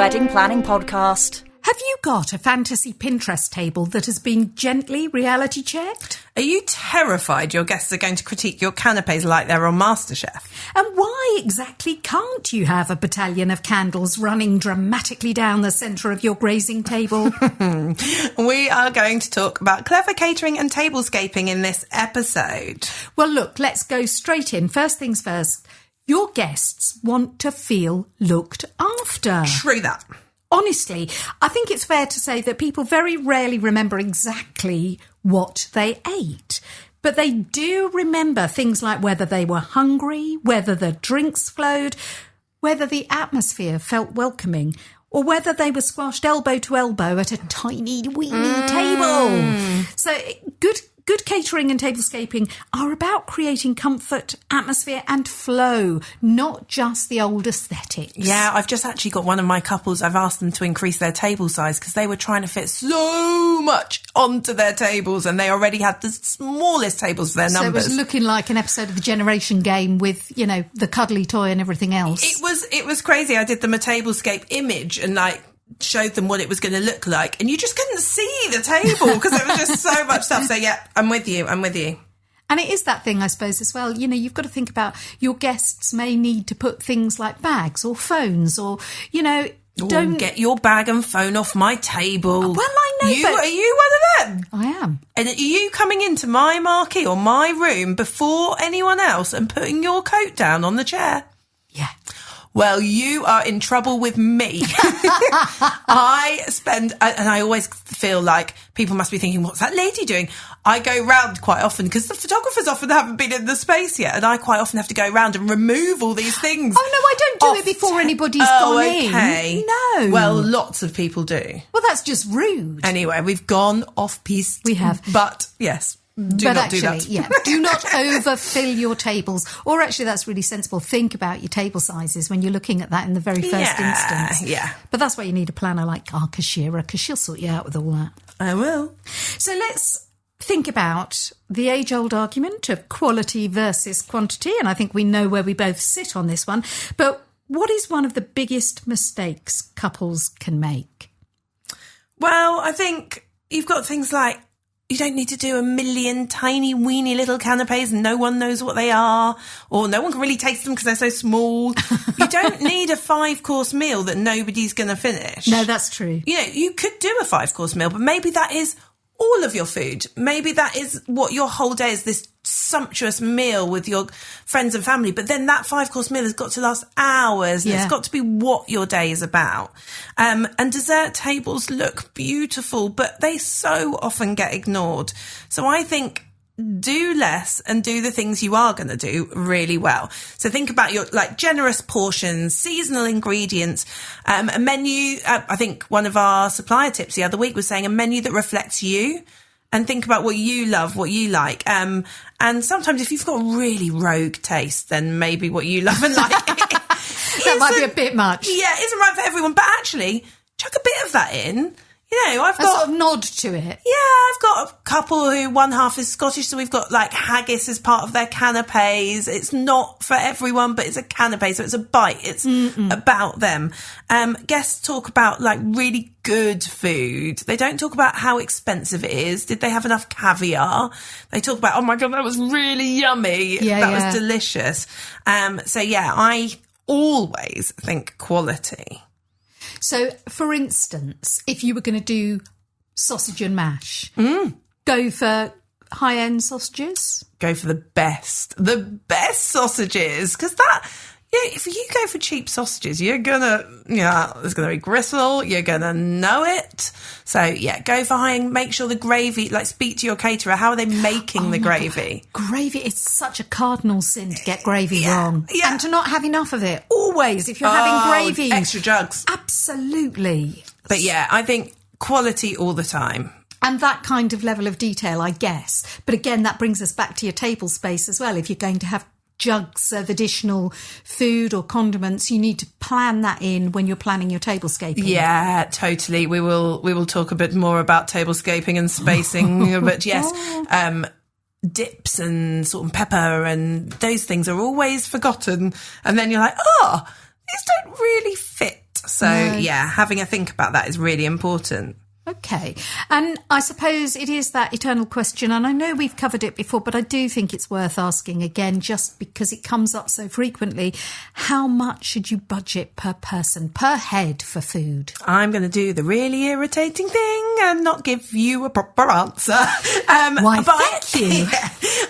wedding planning podcast. Have you got a fantasy Pinterest table that has been gently reality checked? Are you terrified your guests are going to critique your canapes like they're on MasterChef? And why exactly can't you have a battalion of candles running dramatically down the centre of your grazing table? We are going to talk about clever catering and tablescaping in this episode. Well, look, let's go straight in. First things first, your guests want to feel looked after. True that. Honestly, I think it's fair to say that people very rarely remember exactly what they ate. But they do remember things like whether they were hungry, whether the drinks flowed, whether the atmosphere felt welcoming, or whether they were squashed elbow to elbow at a tiny, weeny table. So good catering and tablescaping are about creating comfort, atmosphere and flow, not just the old aesthetics. Yeah, I've just actually got one of my couples, I've asked them to increase their table size because they were trying to fit so much onto their tables and they already had the smallest tables for their numbers. So it was looking like an episode of the Generation Game with, you know, the cuddly toy and everything else. It was crazy. I did them a tablescape image and showed them what it was going to look like, and you just couldn't see the table because there was just so much stuff. So yeah, I'm with you. And it is that thing, I suppose, as well. You know, you've got to think about your guests may need to put things like bags or phones or, you know, don't get your bag and phone off my table. Well, I know. Are you one of them? I am. And are you coming into my marquee or my room before anyone else and putting your coat down on the chair? Yeah. Well, you are in trouble with me. And I always feel like people must be thinking, what's that lady doing? I go round quite often because the photographers often haven't been in the space yet. And I quite often have to go round and remove all these things. Oh, no, I don't do it before anybody's gone in. No. Well, lots of people do. Well, that's just rude. Anyway, we've gone off piste. We have. But, yes. Do not do that. Yeah, do not overfill your tables. Or actually, that's really sensible. Think about your table sizes when you're looking at that in the very first instance. Yeah. But that's why you need a planner like our Keshira, because she'll sort you out with all that. I will. So let's think about the age-old argument of quality versus quantity. And I think we know where we both sit on this one. But what is one of the biggest mistakes couples can make? Well, I think you've got things like, you don't need to do a million tiny, weeny little canapes and no one knows what they are, or no one can really taste them because they're so small. You don't need a 5-course meal that nobody's going to finish. No, that's true. You know, you could do a 5-course meal, but maybe that is all of your food. Maybe that is what your whole day is, this sumptuous meal with your friends and family. But then that 5-course meal has got to last hours and it's got to be what your day is about. And dessert tables look beautiful, but they so often get ignored. So I think do less and do the things you are going to do really well. So think about your generous portions, seasonal ingredients, a menu. I think one of our supplier tips the other week was saying a menu that reflects you, and think about what you love, what you like. And sometimes if you've got really rogue taste, then maybe what you love and like that might be a bit much. Yeah, it isn't right for everyone, but actually chuck a bit of that in. You know, I've got a sort of nod to it. Yeah, I've got a couple who one half is Scottish, so we've got haggis as part of their canapes. It's not for everyone, but it's a canape, so it's a bite. It's about them. Guests talk about really good food. They don't talk about how expensive it is. Did they have enough caviar? They talk about, oh my God, that was really yummy. Yeah, that was delicious. So yeah, I always think quality. So, for instance, if you were going to do sausage and mash, go for high-end sausages? Go for the best sausages, because if you go for cheap sausages, there's going to be gristle, you're going to know it. So, yeah, go for high-end, make sure the gravy, speak to your caterer, how are they making the gravy? God. Gravy is such a cardinal sin to get gravy wrong. Yeah. And to not have enough of it, always, if you're having gravy. Extra jugs. Absolutely. But yeah, I think quality all the time. And that kind of level of detail, I guess. But again, that brings us back to your table space as well. If you're going to have jugs of additional food or condiments, you need to plan that in when you're planning your tablescaping. Yeah, totally. We will talk a bit more about tablescaping and spacing, but yes, dips and salt and pepper and those things are always forgotten, and then you're like, these don't really fit. So, having a think about that is really important. Okay. And I suppose it is that eternal question, and I know we've covered it before, but I do think it's worth asking again, just because it comes up so frequently. How much should you budget per person, per head for food? I'm going to do the really irritating thing and not give you a proper answer. Why, thank you.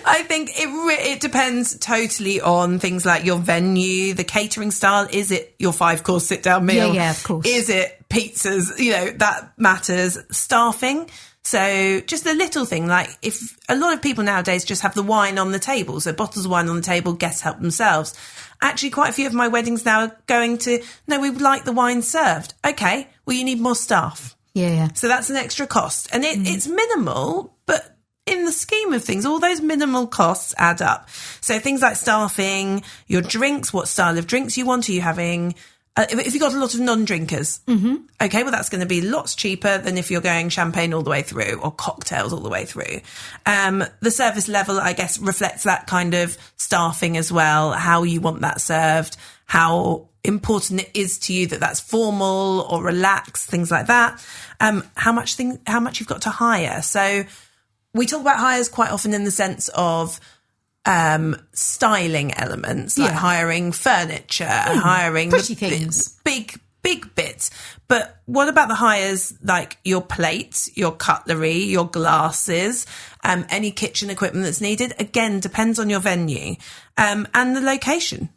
I think it depends totally on things like your venue, the catering style. Is it your 5-course sit-down meal? Yeah, of course. Is it pizzas? That matters. Staffing. So just a little thing, like if a lot of people nowadays just have the wine on the table, so bottles of wine on the table, guests help themselves. Actually, quite a few of my weddings now are going to, no, we would like the wine served. Okay, well, you need more staff. Yeah. So that's an extra cost. And it's minimal, but in the scheme of things, all those minimal costs add up. So things like staffing, your drinks, what style of drinks you want. Are you having... if you've got a lot of non-drinkers, okay, well, that's going to be lots cheaper than if you're going champagne all the way through or cocktails all the way through. The service level, I guess, reflects that kind of staffing as well, how you want that served, how important it is to you that that's formal or relaxed, things like that. How much you've got to hire. So we talk about hires quite often in the sense of styling elements, like hiring furniture, hiring pretty things, big bits. But what about the hires, like your plates, your cutlery, your glasses, any kitchen equipment that's needed? Again, depends on your venue and the location.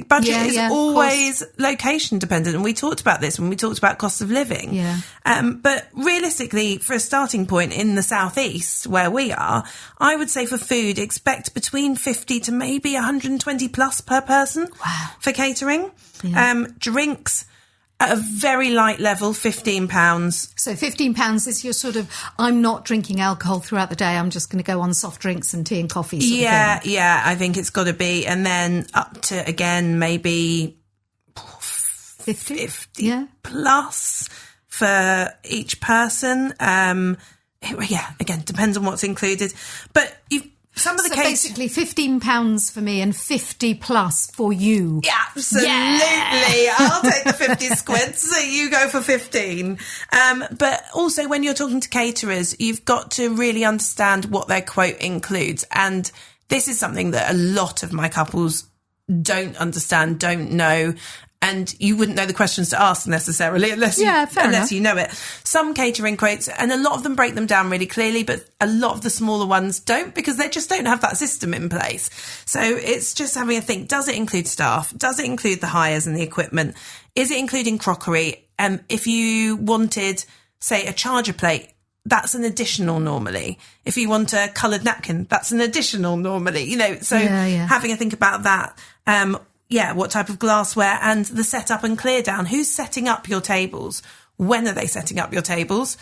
Budget is always location dependent, and we talked about this when we talked about cost of living. But realistically, for a starting point in the southeast where we are, I would say for food, expect between 50 to maybe 120 plus per person for catering. Drinks at a very light level, £15. So £15 is your sort of, I'm not drinking alcohol throughout the day, I'm just going to go on soft drinks and tea and coffee sort of thing. Yeah, I think it's got to be. And then up to, again, maybe 50 plus for each person. Again, depends on what's included. But basically £15 for me and 50 plus for you. Yeah, absolutely. Yeah. I'll take the 50 squids, so you go for 15. But also when you're talking to caterers, you've got to really understand what their quote includes. And this is something that a lot of my couples don't understand, don't know. And you wouldn't know the questions to ask necessarily unless you know it. Some catering quotes, and a lot of them break them down really clearly, but a lot of the smaller ones don't, because they just don't have that system in place. So it's just having a think. Does it include staff? Does it include the hires and the equipment? Is it including crockery? If you wanted, say, a charger plate, that's an additional normally. If you want a coloured napkin, that's an additional normally. Having a think about that. What type of glassware and the setup and clear down. Who's setting up your tables? When are they setting up your tables?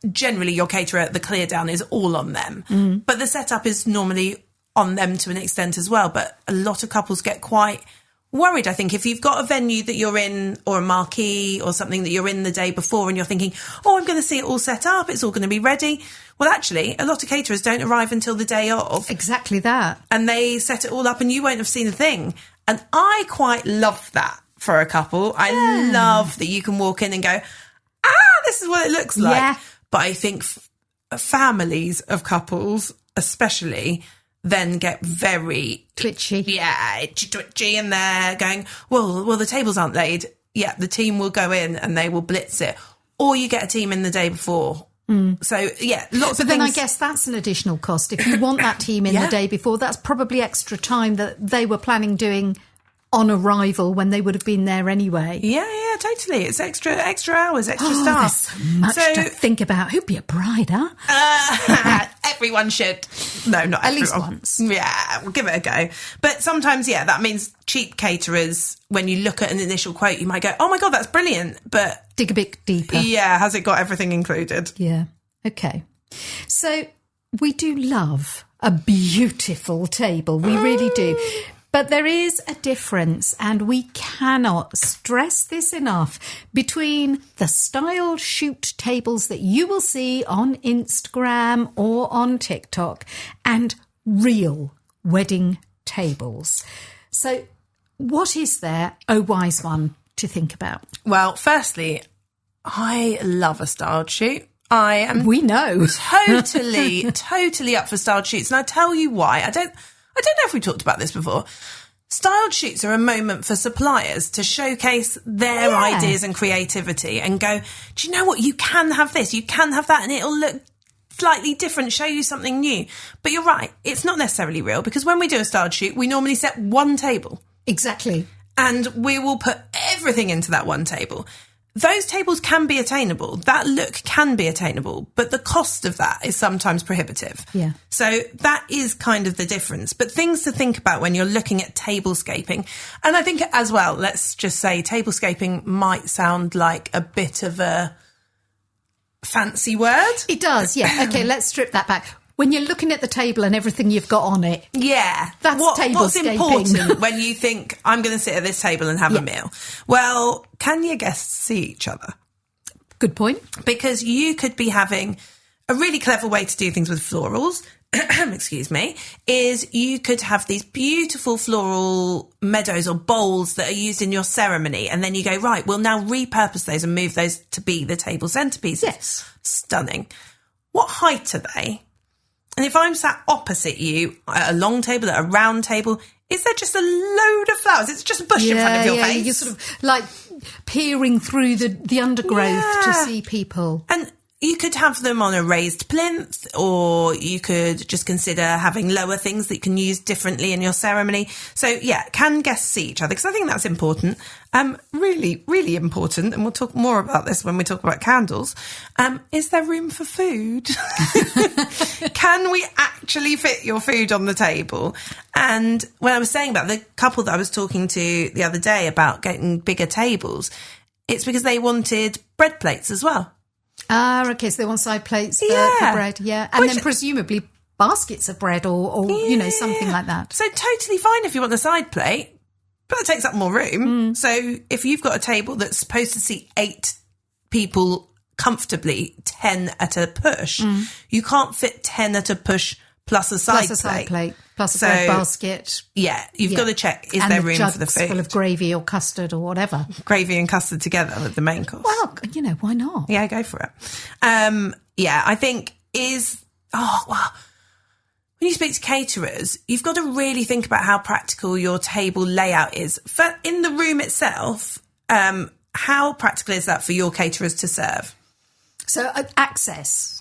Generally, your caterer, the clear down is all on them. But the setup is normally on them to an extent as well. But a lot of couples get quite worried, I think, if you've got a venue that you're in or a marquee or something that you're in the day before and you're thinking, I'm going to see it all set up, it's all going to be ready. Well, actually, a lot of caterers don't arrive until the day of. Exactly that. And they set it all up and you won't have seen a thing. And I quite love that for a couple. I love that you can walk in and go, this is what it looks like. Yeah. But I think families of couples, especially, then get very twitchy. Yeah, twitchy, and they're going, well, the tables aren't laid. Yeah, the team will go in and they will blitz it. Or you get a team in the day before. So, lots of things. But then I guess that's an additional cost. If you want that team in the day before, that's probably extra time that they were planning doing on arrival when they would have been there anyway. Yeah, totally. It's extra hours, extra staff. There's so much to think about. Who'd be a bride, huh? Everyone should. No, not at everyone. least once. Yeah, we'll give it a go. But sometimes, that means cheap caterers, when you look at an initial quote, you might go, oh my God, that's brilliant. But dig a bit deeper. Yeah, has it got everything included? Yeah. Okay. So we do love a beautiful table. We really do. But there is a difference, and we cannot stress this enough, between the style shoot tables that you will see on Instagram or on TikTok and real wedding tables. So what is there, oh wise one, to think about? Well, firstly, I love a styled shoot. We know. totally up for styled shoots. And I tell you why. I don't know if we talked about this before. Styled shoots are a moment for suppliers to showcase their ideas and creativity and go, do you know what? You can have this, you can have that, and it'll look slightly different, show you something new. But you're right, it's not necessarily real, because when we do a styled shoot, we normally set one table. Exactly. And we will put everything into that one table. Those tables can be attainable. That look can be attainable, but the cost of that is sometimes prohibitive. Yeah. So that is kind of the difference. But things to think about when you're looking at tablescaping. And I think as well, let's just say tablescaping might sound like a bit of a fancy word. It does, yeah. Okay, let's strip that back. When you're looking at the table and everything you've got on it. Yeah. That's tablescaping. What's important when you think, I'm going to sit at this table and have a meal? Well, can your guests see each other? Good point. Because you could be having a really clever way to do things with florals, excuse me, is you could have these beautiful floral meadows or bowls that are used in your ceremony. And then you go, right, we'll now repurpose those and move those to be the table centerpieces. Yes. Stunning. What height are they? And if I'm sat opposite you at a long table, at a round table, is there just a load of flowers? It's just a bush in front of your face. You're sort of like peering through the undergrowth to see people. And you could have them on a raised plinth, or you could just consider having lower things that you can use differently in your ceremony. So, yeah, can guests see each other? Because I think that's important. Really, really important. And we'll talk more about this when we talk about candles. Is there room for food? Can we actually fit your food on the table? And when I was saying about the couple that I was talking to the other day about getting bigger tables, it's because they wanted bread plates as well. Ah, okay, so they want side plates for bread, and then presumably baskets of bread or something like that. So totally fine if you want the side plate, but it takes up more room. So if you've got a table that's supposed to seat 8 people comfortably, 10 at a push, you can't fit 10 at a push plus a side plate. Plus a bread basket. Yeah, you've got to check, is there room for the food? Full of gravy or custard or whatever. Gravy and custard together with the main course. Well, why not? Yeah, go for it. I think when you speak to caterers, you've got to really think about how practical your table layout is. In the room itself, how practical is that for your caterers to serve? So access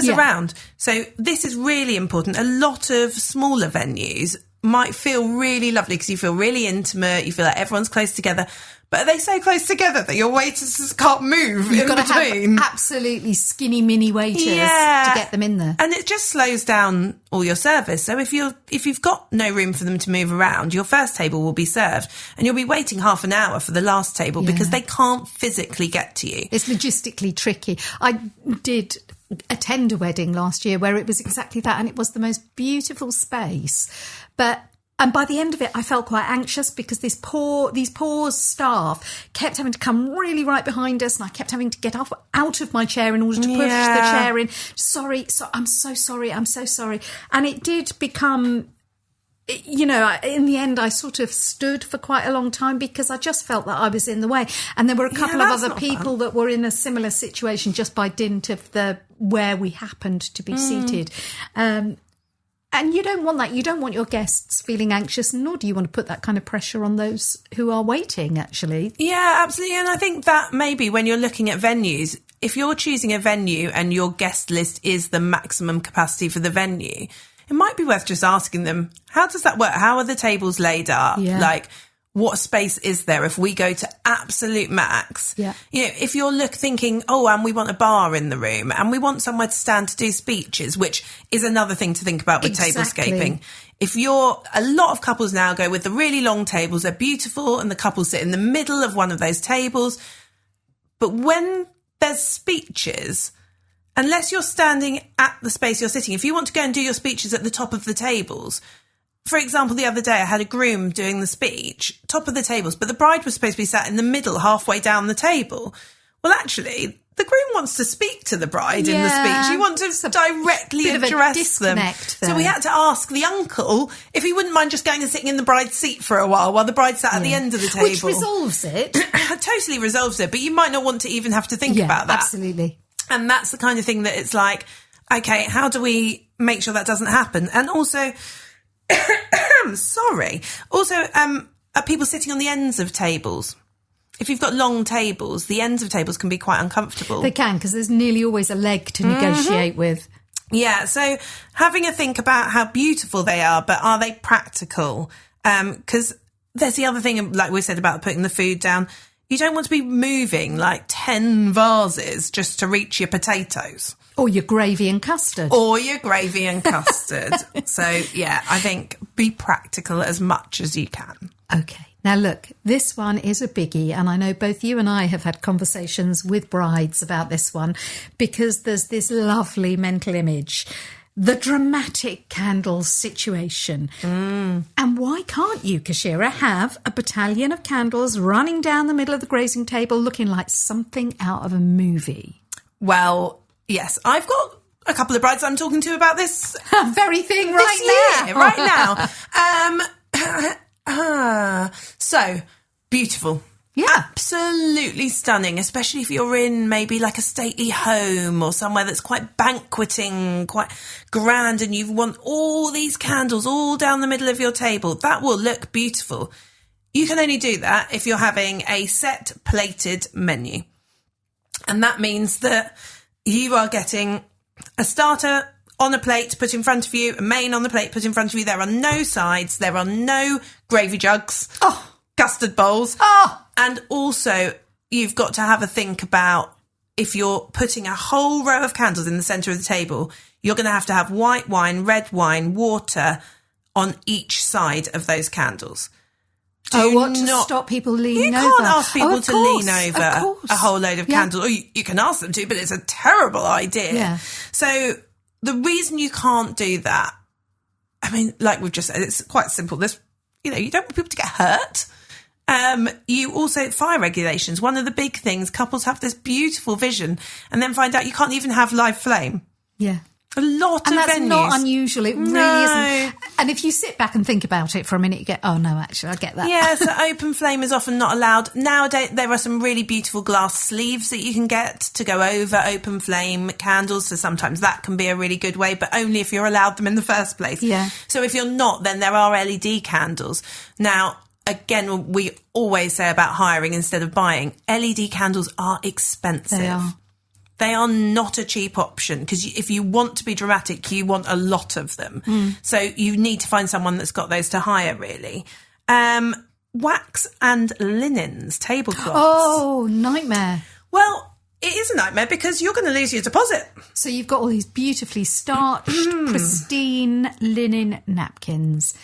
around. So this is really important. A lot of smaller venues might feel really lovely because you feel really intimate. You feel like everyone's close together. But are they so close together that your waiters can't move You've got between? To have absolutely skinny mini waiters to get them in there. And it just slows down all your service. So if you've got no room for them to move around, your first table will be served and you'll be waiting half an hour for the last table because they can't physically get to you. It's logistically tricky. I did attend a wedding last year where it was exactly that, and it was the most beautiful space. And by the end of it, I felt quite anxious because these poor staff kept having to come really right behind us, and I kept having to get out of my chair in order to push the chair in. I'm so sorry. And it did become, in the end, I sort of stood for quite a long time because I just felt that I was in the way. And there were a couple of other people that were in a similar situation just by dint of where we happened to be seated. And you don't want that. You don't want your guests feeling anxious, nor do you want to put that kind of pressure on those who are waiting, actually. Yeah, absolutely. And I think that maybe when you're looking at venues, if you're choosing a venue and your guest list is the maximum capacity for the venue, it might be worth just asking them, how does that work? How are the tables laid up? Yeah. Like, what space is there if we go to absolute max? Yeah. If you're thinking, and we want a bar in the room and we want somewhere to stand to do speeches, which is another thing to think about with tablescaping. A lot of couples now go with the really long tables, they're beautiful, and the couples sit in the middle of one of those tables. But when there's speeches, unless you're standing at the space you're sitting, if you want to go and do your speeches at the top of the tables, for example, the other day I had a groom doing the speech, top of the tables, but the bride was supposed to be sat in the middle, halfway down the table. Well, actually, the groom wants to speak to the bride in the speech. You want to directly address them. So we had to ask the uncle if he wouldn't mind just going and sitting in the bride's seat for a while the bride sat at the end of the table. Which resolves it. Totally resolves it, but you might not want to even have to think about that. Absolutely. And that's the kind of thing that it's like, okay, how do we make sure that doesn't happen? And also, are people sitting on the ends of tables? If you've got long tables, the ends of tables can be quite uncomfortable. They can, because there's nearly always a leg to negotiate with. Yeah, so having a think about how beautiful they are, but are they practical? Because there's the other thing, like we said, about putting the food down. You don't want to be moving like 10 vases just to reach your potatoes. Or your gravy and custard. So, yeah, I think be practical as much as you can. Okay. Now, look, this one is a biggie, and I know both you and I have had conversations with brides about this one because there's this lovely mental image, the dramatic candles situation. And why can't you, Keshira, have a battalion of candles running down the middle of the grazing table looking like something out of a movie? Well, yes, I've got a couple of brides I'm talking to about this very thing right now. So beautiful. Yeah. Absolutely stunning, especially if you're in maybe like a stately home or somewhere that's quite banqueting, quite grand, and you want all these candles all down the middle of your table. That will look beautiful. You can only do that if you're having a set plated menu. And that means that you are getting a starter on a plate put in front of you, a main on the plate put in front of you. There are no sides. There are no gravy jugs, custard bowls. And also, you've got to have a think about if you're putting a whole row of candles in the centre of the table, you're going to have white wine, red wine, water on each side of those candles. To stop people leaning over? You can't ask people to lean over a whole load of candles. Or you can ask them to, but it's a terrible idea. Yeah. So the reason you can't do that, I mean, like we've just said, it's quite simple. You don't want people to get hurt. You also, fire regulations. One of the big things, couples have this beautiful vision and then find out you can't even have live flame. Yeah. A lot of venues. And that's not unusual. It really isn't. And if you sit back and think about it for a minute, you go, oh, no, actually, I get that. Yeah, so open flame is often not allowed. Nowadays, there are some really beautiful glass sleeves that you can get to go over open flame candles. So sometimes that can be a really good way, but only if you're allowed them in the first place. Yeah. So if you're not, then there are LED candles. Now, again, we always say about hiring instead of buying. LED candles are expensive. They are not a cheap option because if you want to be dramatic, you want a lot of them. So you need to find someone that's got those to hire, really. Wax and linens, tablecloths. Oh, nightmare. Well, it is a nightmare because you're going to lose your deposit. So you've got all these beautifully starched, pristine linen napkins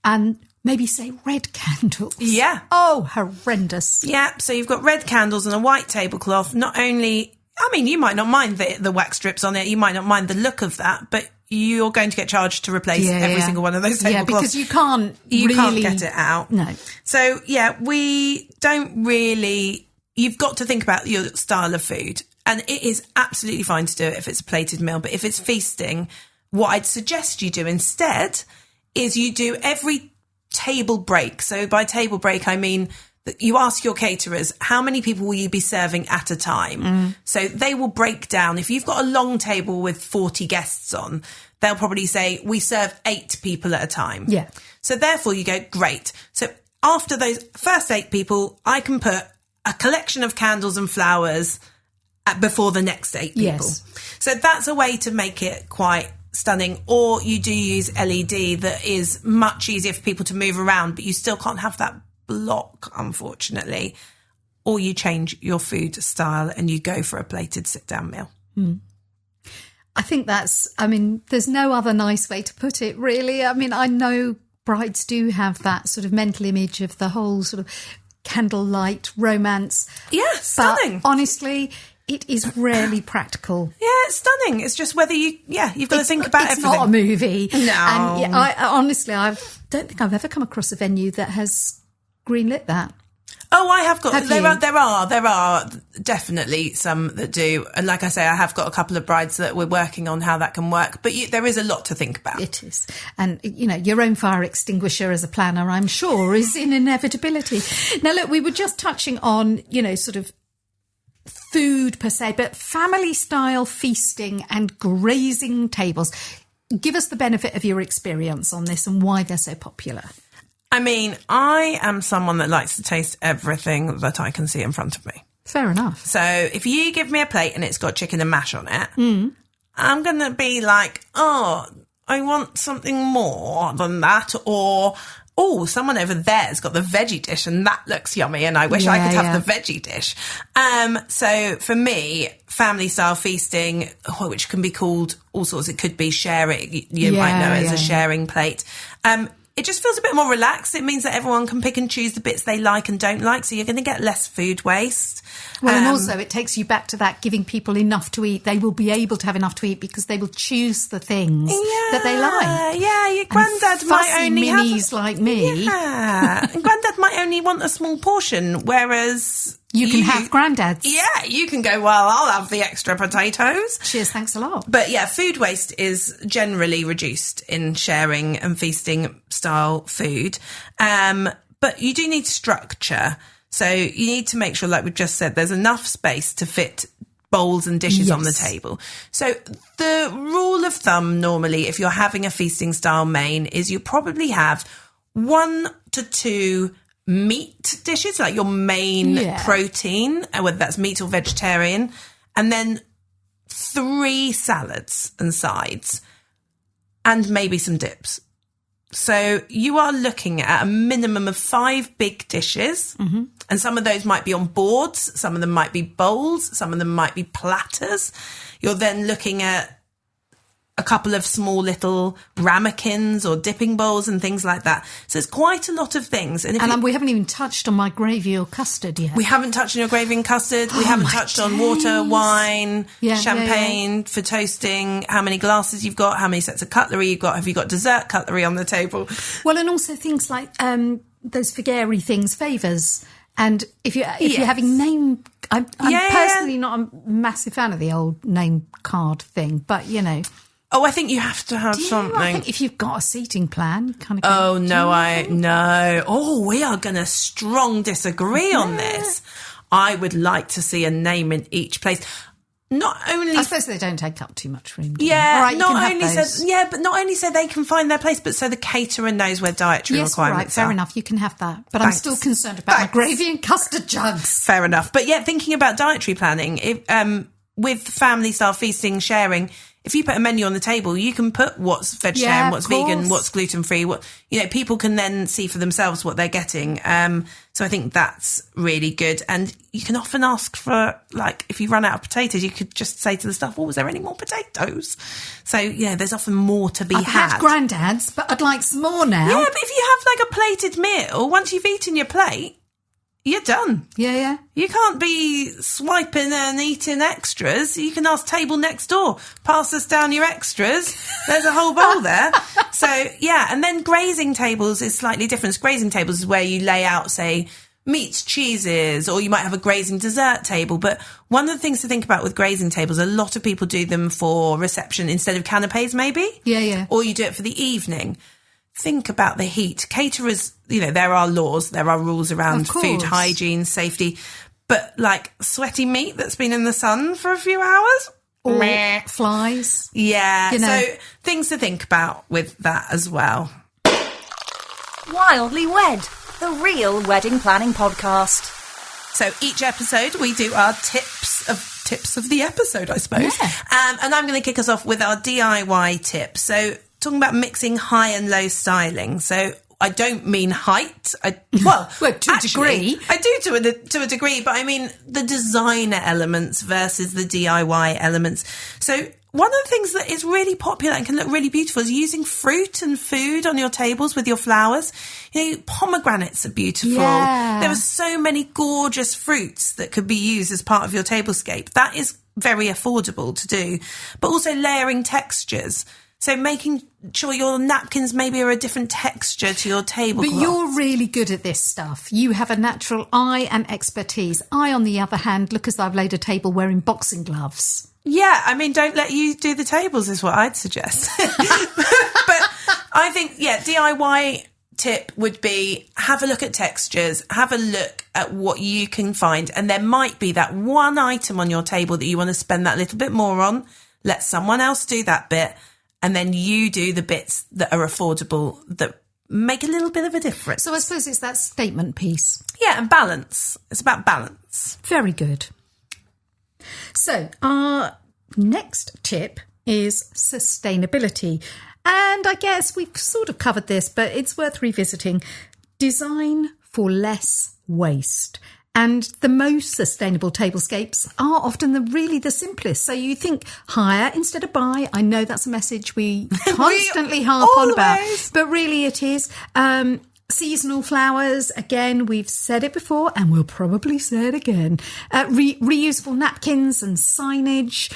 and maybe say red candles. Yeah. Oh, horrendous. Yeah, so you've got red candles and a white tablecloth. Not only... I mean, you might not mind the wax strips on it. You might not mind the look of that, but you're going to get charged to replace every single one of those tablecloths. Yeah, because you can't get it out. No. So, yeah, we don't really... You've got to think about your style of food. And it is absolutely fine to do it if it's a plated meal. But if it's feasting, what I'd suggest you do instead is you do every table break. So by table break, I mean... You ask your caterers, how many people will you be serving at a time? So they will break down. If you've got a long table with 40 guests on, they'll probably say, we serve 8 people at a time. Yeah. So therefore you go, great. So after those first 8 people, I can put a collection of candles and flowers before the next 8 people. Yes. So that's a way to make it quite stunning. Or you do use LED that is much easier for people to move around, but you still can't have that block, unfortunately. Or you change your food style and you go for a plated sit-down meal. I think there's no other nice way to put it, really. I mean, I know brides do have that sort of mental image of the whole sort of candlelight romance. Yeah, stunning. But honestly, it is rarely practical. Yeah, it's stunning. It's just whether you've got to think about everything. It's not a movie. No. And I honestly, I don't think I've ever come across a venue that has greenlit that. Oh, I have got. Have There you? are definitely some that do, and like I say, I have got a couple of brides that we're working on how that can work. But there is a lot to think about. It is, and your own fire extinguisher as a planner, I'm sure, is an inevitability. Now, look, we were just touching on sort of food per se, but family style feasting and grazing tables. Give us the benefit of your experience on this and why they're so popular. I mean, I am someone that likes to taste everything that I can see in front of me. Fair enough. So if you give me a plate and it's got chicken and mash on it, I'm going to be like, oh, I want something more than that. Or, oh, someone over there's got the veggie dish and that looks yummy and I wish I could have the veggie dish. So for me, family style feasting, which can be called all sorts, it could be sharing. You might know it as a sharing plate. It just feels a bit more relaxed. It means that everyone can pick and choose the bits they like and don't like, so you're going to get less food waste. Well, and also it takes you back to that giving people enough to eat. They will be able to have enough to eat because they will choose the things that they like. Yeah, your granddad might only minis like me. Yeah, and granddad might only want a small portion, whereas... You can have granddads. Yeah, you can go, well, I'll have the extra potatoes. Cheers, thanks a lot. But yeah, food waste is generally reduced in sharing and feasting style food. But you do need structure. So you need to make sure, like we've just said, there's enough space to fit bowls and dishes on the table. So the rule of thumb normally, if you're having a feasting style main, is you probably have 1 to 2 meat dishes, like your main protein, whether that's meat or vegetarian, and then 3 salads and sides, and maybe some dips. So you are looking at a minimum of 5 big dishes, and some of those might be on boards, some of them might be bowls, some of them might be platters. You're then looking at a couple of small little ramekins or dipping bowls and things like that. So it's quite a lot of things. And we haven't even touched on my gravy or custard yet. We haven't touched on your gravy and custard. We haven't touched on water, wine, champagne for toasting, how many glasses you've got, how many sets of cutlery you've got. Have you got dessert cutlery on the table? Well, and also things like those figary things, favours. And if you're having name... I'm personally not a massive fan of the old name card thing, but, Oh, I think you have to have something. I think if you've got a seating plan, kind of. Oh, no. Oh, we are going to strong disagree on this. I would like to see a name in each place. Not only, I suppose they don't take up too much room. Yeah, all right, not only so they can find their place, but so the caterer knows where dietary requirements are. Fair enough, you can have that. But I'm still concerned about my gravy and custard jugs. Fair enough. But yeah, thinking about dietary planning, with family style feasting, sharing, if you put a menu on the table, you can put what's vegetarian, what's vegan, what's gluten-free, people can then see for themselves what they're getting. So I think that's really good. And you can often ask for, like, if you run out of potatoes, you could just say to the staff, was there any more potatoes? So, there's often more to be had. I've had grandad's, but I'd like some more now. Yeah, but if you have, like, a plated meal, once you've eaten your plate, you're done. Yeah. You can't be swiping and eating extras. You can ask table next door, pass us down your extras. There's a whole bowl there. So, and then grazing tables is slightly different. Grazing tables is where you lay out, say, meats, cheeses, or you might have a grazing dessert table. But one of the things to think about with grazing tables, a lot of people do them for reception instead of canapes, maybe. Yeah. Or you do it for the evening. Think about the heat. Caterers, there are laws, there are rules around food hygiene, safety, but like sweaty meat that's been in the sun for a few hours. Or flies. Yeah, so things to think about with that as well. Wildly Wed, the real wedding planning podcast. So each episode we do our tips of the episode, I suppose. Yeah. And I'm going to kick us off with our DIY tips. So talking about mixing high and low styling. So I don't mean height. To a degree. I do to a degree, but I mean the designer elements versus the DIY elements. So one of the things that is really popular and can look really beautiful is using fruit and food on your tables with your flowers. Pomegranates are beautiful. Yeah. There are so many gorgeous fruits that could be used as part of your tablescape. That is very affordable to do. But also layering textures. So making sure your napkins maybe are a different texture to your tablecloth. But you're really good at this stuff. You have a natural eye and expertise. I, on the other hand, look as though I've laid a table wearing boxing gloves. Yeah, I mean, don't let you do the tables is what I'd suggest. But I think, DIY tip would be have a look at textures, have a look at what you can find. And there might be that one item on your table that you want to spend that little bit more on. Let someone else do that bit. And then you do the bits that are affordable that make a little bit of a difference. So I suppose it's that statement piece. Yeah, and balance. It's about balance. Very good. So our next tip is sustainability. And I guess we've sort of covered this, but it's worth revisiting. Design for less waste. And the most sustainable tablescapes are often the simplest. So you think hire instead of buy. I know that's a message we constantly harp on about, but really it is. Seasonal flowers, again, we've said it before and we'll probably say it again. Reusable napkins and signage.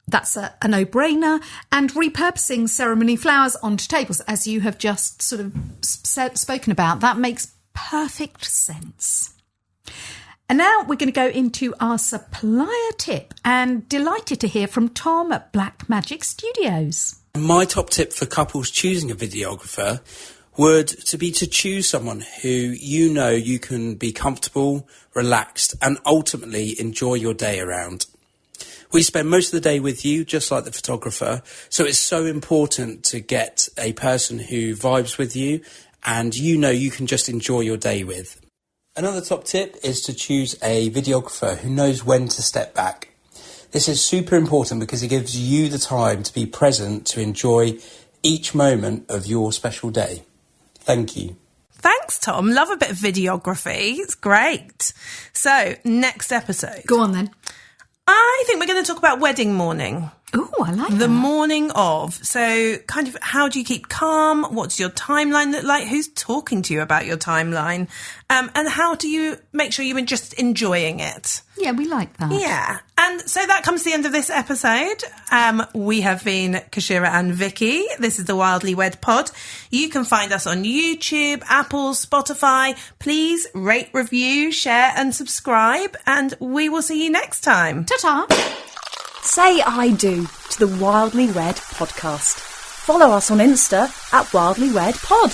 That's a no-brainer. And repurposing ceremony flowers onto tables, as you have just sort of spoken about. That makes perfect sense. And now we're going to go into our supplier tip, and delighted to hear from Tom at Black Magic Studios. My top tip for couples choosing a videographer would to be to choose someone who you know you can be comfortable, relaxed, and ultimately enjoy your day around. We spend most of the day with you, just like the photographer, so it's so important to get a person who vibes with you and you know you can just enjoy your day with. Another top tip is to choose a videographer who knows when to step back. This is super important because it gives you the time to be present to enjoy each moment of your special day. Thank you. Thanks, Tom. Love a bit of videography. It's great. So, next episode. Go on then. I think we're going to talk about wedding morning. Oh, I like The that. morning of. So kind of how do you keep calm? What does your timeline look like? Who's talking to you about your timeline? And how do you make sure you're just enjoying it? Yeah, we like that. Yeah. And so that comes to the end of this episode. We have been Keshira and Vicky. This is the Wildly Wed Pod. You can find us on YouTube, Apple, Spotify. Please rate, review, share and subscribe. And we will see you next time. Ta-ta. Say I do to the Wildly Wed podcast. Follow us on Insta at Wildly Wed Pod.